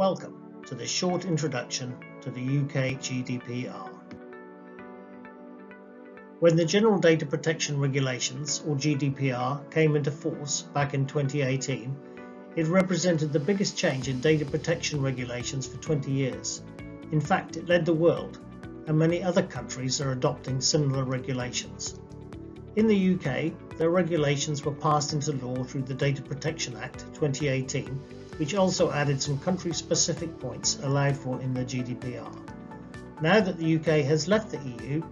Welcome to this short introduction to the UK GDPR. When the General Data Protection Regulations, or GDPR, came into force back in 2018, it represented the biggest change in data protection regulations for 20 years. In fact, it led the world, and many other countries are adopting similar regulations. In the UK, the regulations were passed into law through the Data Protection Act 2018, which also added some country-specific points allowed for in the GDPR. Now that the UK has left the EU,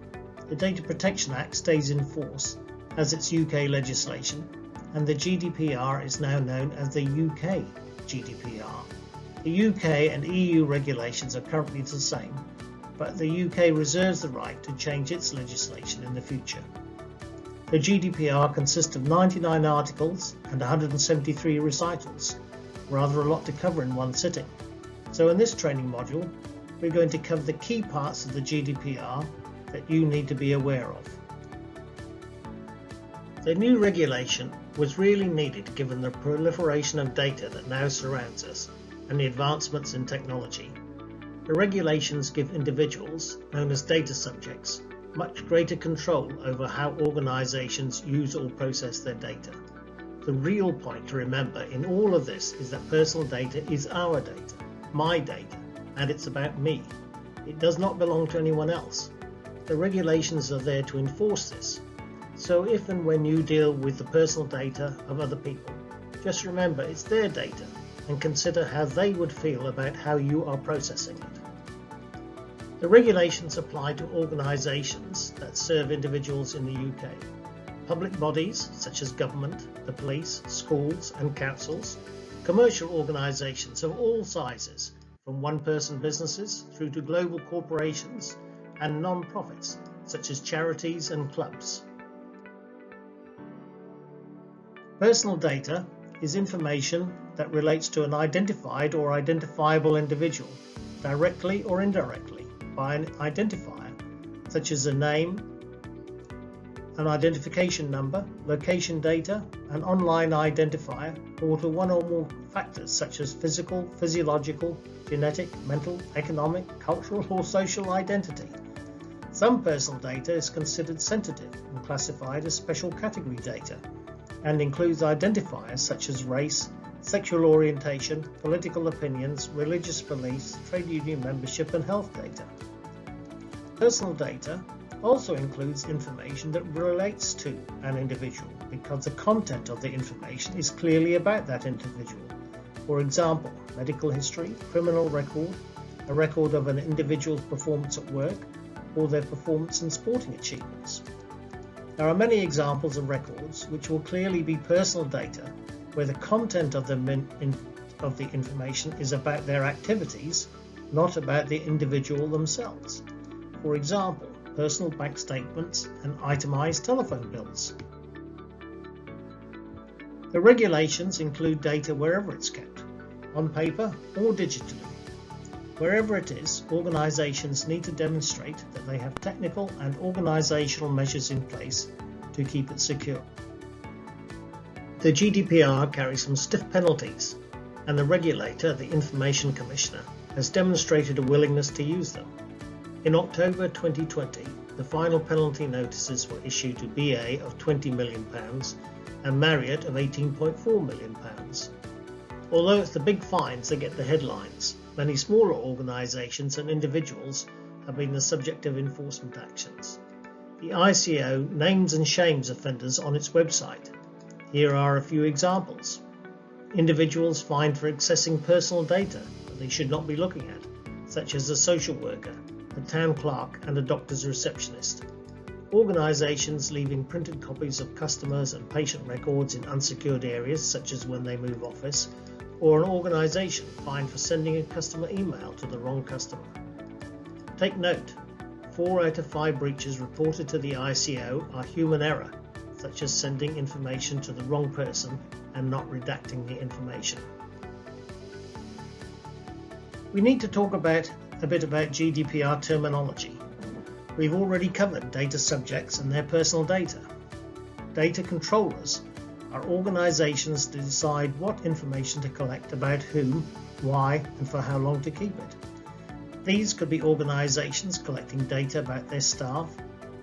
the Data Protection Act stays in force as its UK legislation, and the GDPR is now known as the UK GDPR. The UK and EU regulations are currently the same, but the UK reserves the right to change its legislation in the future. The GDPR consists of 99 articles and 173 recitals, rather a lot to cover in one sitting. So in this training module, we're going to cover the key parts of the GDPR that you need to be aware of. The new regulation was really needed given the proliferation of data that now surrounds us and the advancements in technology. The regulations give individuals, known as data subjects, much greater control over how organisations use or process their data. The real point to remember in all of this is that personal data is our data, my data, and it's about me. It does not belong to anyone else. The regulations are there to enforce this. So if and when you deal with the personal data of other people, just remember it's their data and consider how they would feel about how you are processing it. The regulations apply to organisations that serve individuals in the UK. Public bodies such as government, the police, schools and councils, commercial organisations of all sizes, from one-person businesses through to global corporations, and non-profits such as charities and clubs. Personal data is information that relates to an identified or identifiable individual, directly or indirectly, by an identifier, such as a name, an identification number, location data, an online identifier, or to one or more factors such as physical, physiological, genetic, mental, economic, cultural, or social identity. Some personal data is considered sensitive and classified as special category data, and includes identifiers such as race, sexual orientation, political opinions, religious beliefs, trade union membership, and health data. Personal data also includes information that relates to an individual because the content of the information is clearly about that individual. For example, medical history, criminal record, a record of an individual's performance at work, or their performance in sporting achievements. There are many examples of records which will clearly be personal data where the content of the information is about their activities, not about the individual themselves. For example, personal bank statements and itemised telephone bills. The regulations include data wherever it's kept, on paper or digitally. Wherever it is, organisations need to demonstrate that they have technical and organisational measures in place to keep it secure. The GDPR carries some stiff penalties, and the regulator, the Information Commissioner, has demonstrated a willingness to use them. In October 2020, the final penalty notices were issued to BA of £20 million and Marriott of £18.4 million. Although it's the big fines that get the headlines, many smaller organisations and individuals have been the subject of enforcement actions. The ICO names and shames offenders on its website. Here are a few examples. Individuals fined for accessing personal data that they should not be looking at, such as a social worker, a town clerk and a doctor's receptionist. Organisations leaving printed copies of customers and patient records in unsecured areas, such as when they move office, or an organisation fined for sending a customer email to the wrong customer. Take note, 4 out of 5 breaches reported to the ICO are human error, such as sending information to the wrong person and not redacting the information. We need to talk a bit about GDPR terminology. We've already covered data subjects and their personal data. Data controllers are organisations to decide what information to collect about whom, why and for how long to keep it. These could be organisations collecting data about their staff,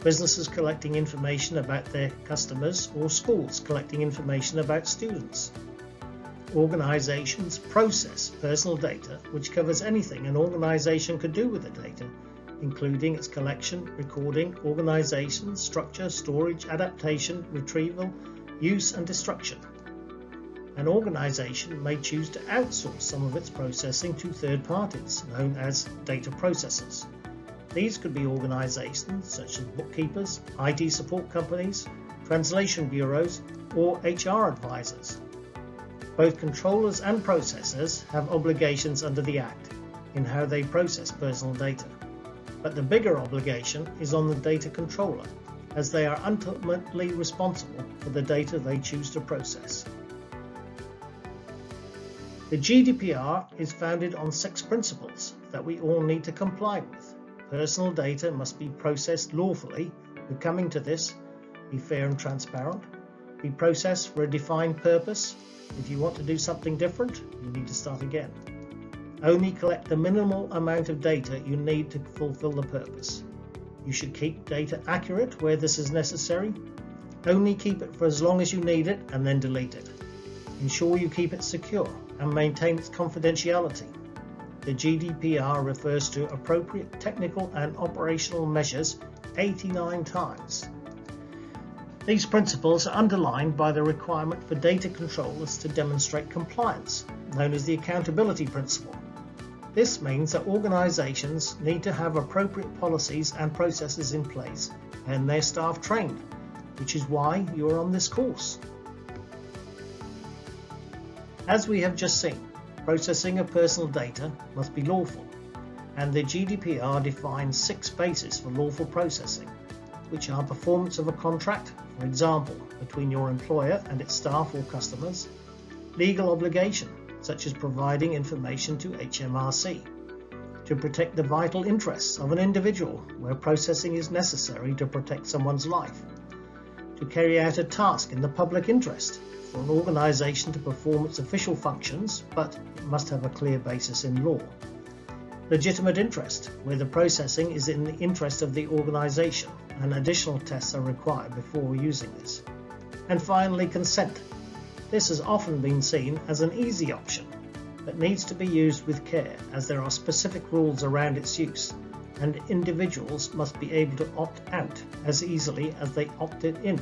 businesses collecting information about their customers, or schools collecting information about students. Organisations process personal data, which covers anything an organisation could do with the data, including its collection, recording, organisation, structure, storage, adaptation, retrieval, use and destruction. An organisation may choose to outsource some of its processing to third parties, known as data processors. These could be organisations such as bookkeepers, IT support companies, translation bureaus, or HR advisors. Both controllers and processors have obligations under the Act in how they process personal data, but the bigger obligation is on the data controller, as they are ultimately responsible for the data they choose to process. The GDPR is founded on 6 principles that we all need to comply with. Personal data must be processed lawfully. We're coming to this. Be fair and transparent. Be processed for a defined purpose. If you want to do something different, you need to start again. Only collect the minimal amount of data you need to fulfill the purpose. You should keep data accurate where this is necessary. Only keep it for as long as you need it and then delete it. Ensure you keep it secure and maintain its confidentiality. The GDPR refers to appropriate technical and operational measures 89 times. These principles are underlined by the requirement for data controllers to demonstrate compliance, known as the accountability principle. This means that organisations need to have appropriate policies and processes in place and their staff trained, which is why you are on this course. As we have just seen, processing of personal data must be lawful, and the GDPR defines 6 bases for lawful processing, which are performance of a contract, for example, between your employer and its staff or customers, legal obligation, such as providing information to HMRC, to protect the vital interests of an individual where processing is necessary to protect someone's life, to carry out a task in the public interest, for an organisation to perform its official functions, but it must have a clear basis in law. Legitimate interest, where the processing is in the interest of the organisation and additional tests are required before using this. And finally, consent. This has often been seen as an easy option, but needs to be used with care as there are specific rules around its use, and individuals must be able to opt out as easily as they opted in.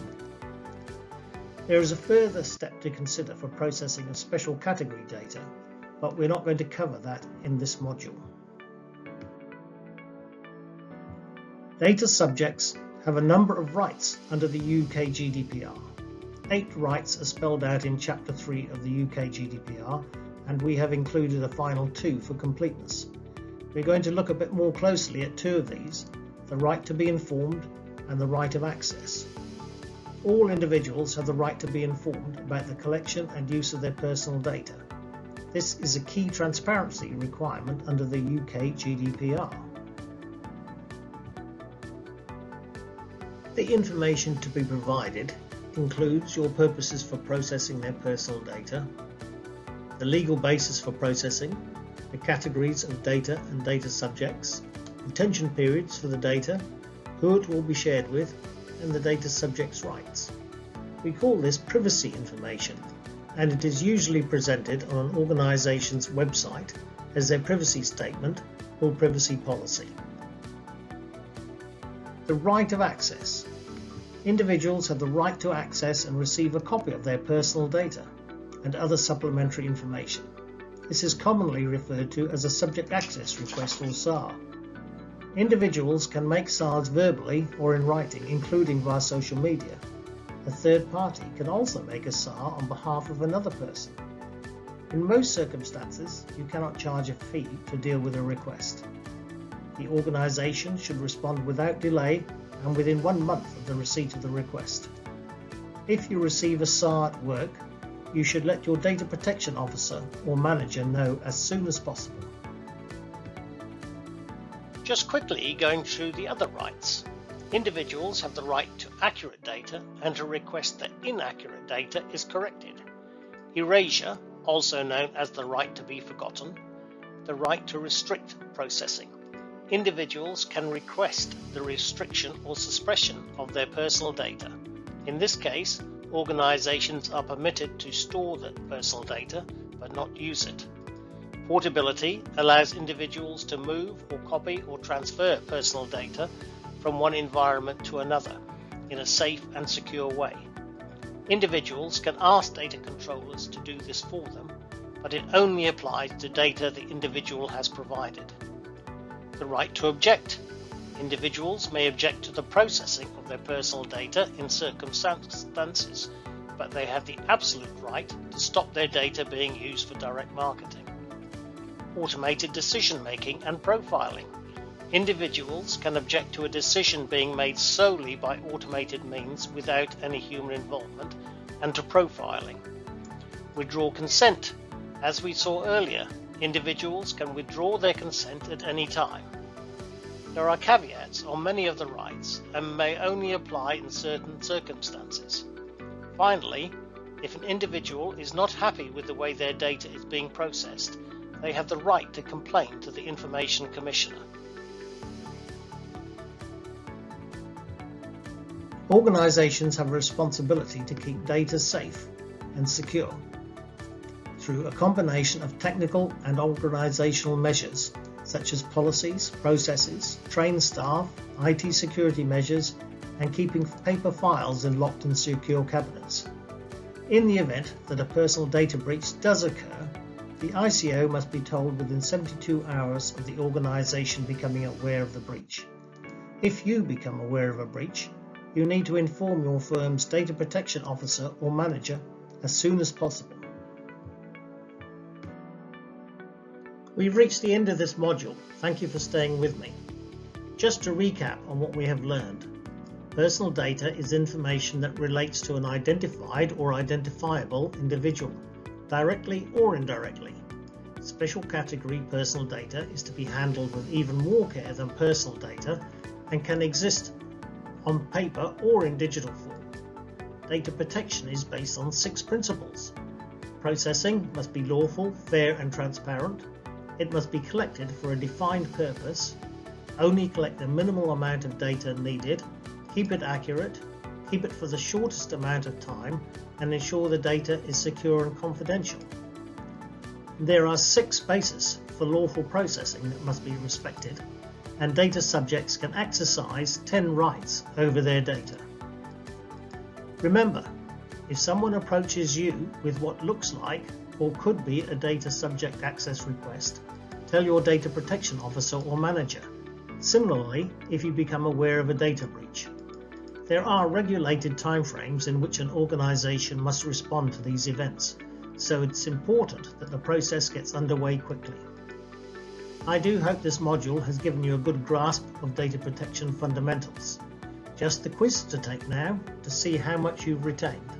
There is a further step to consider for processing of special category data, but we're not going to cover that in this module. Data subjects have a number of rights under the UK GDPR. 8 rights are spelled out in Chapter 3 of the UK GDPR, and we have included a final 2 for completeness. We're going to look a bit more closely at 2 of these, the right to be informed and the right of access. All individuals have the right to be informed about the collection and use of their personal data. This is a key transparency requirement under the UK GDPR. The information to be provided includes your purposes for processing their personal data, the legal basis for processing, the categories of data and data subjects, retention periods for the data, who it will be shared with, and the data subject's rights. We call this privacy information, and it is usually presented on an organisation's website as their privacy statement or privacy policy. The right of access. Individuals have the right to access and receive a copy of their personal data and other supplementary information. This is commonly referred to as a subject access request or SAR. Individuals can make SARs verbally or in writing, including via social media. A third party can also make a SAR on behalf of another person. In most circumstances, you cannot charge a fee to deal with a request. The organisation should respond without delay and within 1 month of the receipt of the request. If you receive a SAR at work, you should let your data protection officer or manager know as soon as possible. Just quickly going through the other rights. Individuals have the right to accurate data and to request that inaccurate data is corrected. Erasure, also known as the right to be forgotten, the right to restrict processing. Individuals can request the restriction or suppression of their personal data. In this case, organizations are permitted to store the personal data but not use it. Portability allows individuals to move or copy or transfer personal data from one environment to another in a safe and secure way. Individuals can ask data controllers to do this for them, but it only applies to data the individual has provided. The right to object. Individuals may object to the processing of their personal data in circumstances, but they have the absolute right to stop their data being used for direct marketing. Automated decision-making and profiling. Individuals can object to a decision being made solely by automated means without any human involvement, and to profiling. Withdraw consent. As we saw earlier, individuals can withdraw their consent at any time. There are caveats on many of the rights and may only apply in certain circumstances. Finally, if an individual is not happy with the way their data is being processed, they have the right to complain to the Information Commissioner. Organizations have a responsibility to keep data safe and secure through a combination of technical and organizational measures such as policies, processes, trained staff, IT security measures, and keeping paper files in locked and secure cabinets. In the event that a personal data breach does occur, the ICO must be told within 72 hours of the organization becoming aware of the breach. If you become aware of a breach, you need to inform your firm's data protection officer or manager as soon as possible. We've reached the end of this module. Thank you for staying with me. Just to recap on what we have learned. Personal data is information that relates to an identified or identifiable individual, directly or indirectly. Special category personal data is to be handled with even more care than personal data and can exist on paper or in digital form. Data protection is based on 6 principles. Processing must be lawful, fair and transparent. It must be collected for a defined purpose. Only collect the minimal amount of data needed. Keep it accurate. Keep it for the shortest amount of time and ensure the data is secure and confidential. There are 6 bases for lawful processing that must be respected, and data subjects can exercise 10 rights over their data. Remember, if someone approaches you with what looks like or could be a data subject access request, tell your data protection officer or manager. Similarly, if you become aware of a data breach. There are regulated timeframes in which an organization must respond to these events, so it's important that the process gets underway quickly. I do hope this module has given you a good grasp of data protection fundamentals. Just the quiz to take now to see how much you've retained.